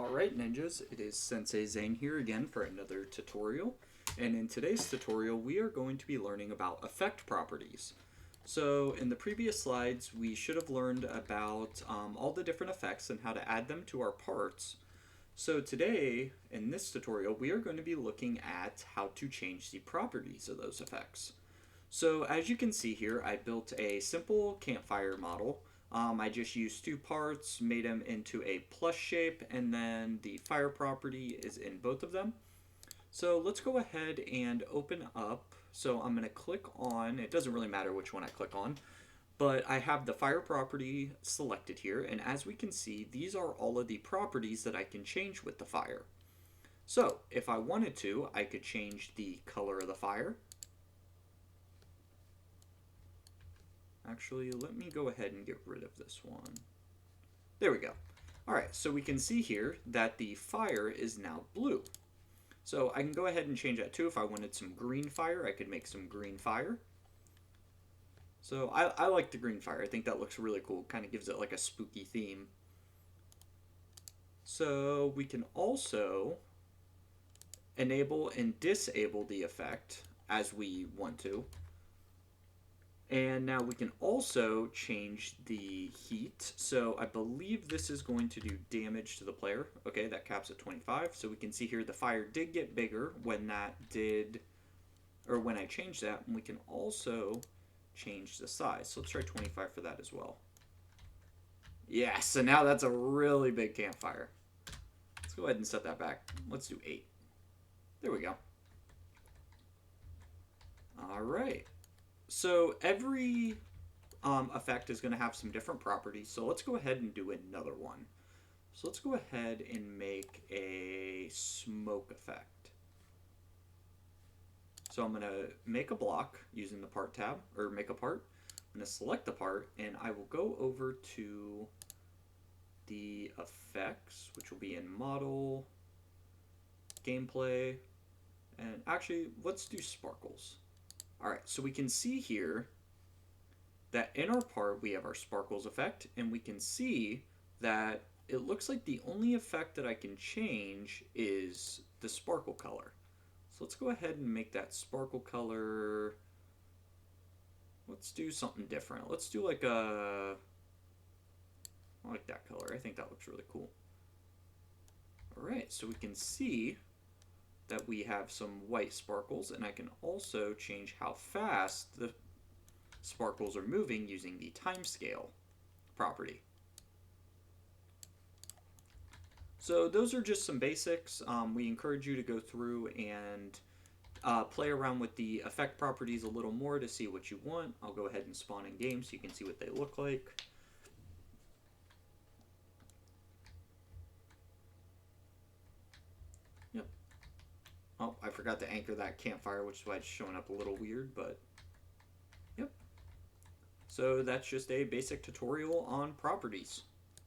Alright ninjas, it is Sensei Zane here again for another tutorial. And in today's tutorial we are going to be learning about effect properties. So in the previous slides we should have learned about all the different effects and how to add them to our parts. So today, in this tutorial, we are going to be looking at how to change the properties of those effects. So as you can see here, I built a simple campfire model. I just used two parts, made them into a plus shape, and then the fire property is in both of them. So let's go ahead and open up. So I'm going to click on, it doesn't really matter which one I click on, but I have the fire property selected here, and as we can see, these are all of the properties that I can change with the fire. So if I wanted to, I could change the color of the fire. Actually, let me go ahead and get rid of this one. There we go. Alright, so we can see here that the fire is now blue. So I can go ahead and change that too. If I wanted some green fire, I could make some green fire. So I like the green fire. I think that looks really cool. Kind of gives it like a spooky theme. So we can also enable and disable the effect as we want to. And now we can also change the heat. So I believe this is going to do damage to the player. Okay, that caps at 25. So we can see here the fire did get bigger when that did, or when I changed that. And we can also change the size. So let's try 25 for that as well. Yeah, so now that's a really big campfire. Let's go ahead and set that back. Let's do 8. There we go. All right. So every effect is going to have some different properties. So let's go ahead and do another one. So let's go ahead and make a smoke effect. So I'm going to make a block using the part tab, or make a part. I'm going to select the part, and I will go over to the effects, which will be in model, gameplay, and actually let's do sparkles. Alright, so we can see here that in our part we have our sparkles effect, and we can see that it looks like the only effect that I can change is the sparkle color. So let's go ahead and make that sparkle color, let's do something different. Let's do like a, I like that color. I think that looks really cool. Alright, so we can see that we have some white sparkles, and I can also change how fast the sparkles are moving using the time scale property. So those are just some basics. We encourage you to go through and play around with the effect properties a little more to see what you want. I'll go ahead and spawn in game so you can see what they look like. Yep. Oh, I forgot to anchor that campfire, which is why it's showing up a little weird, but yep. So that's just a basic tutorial on properties.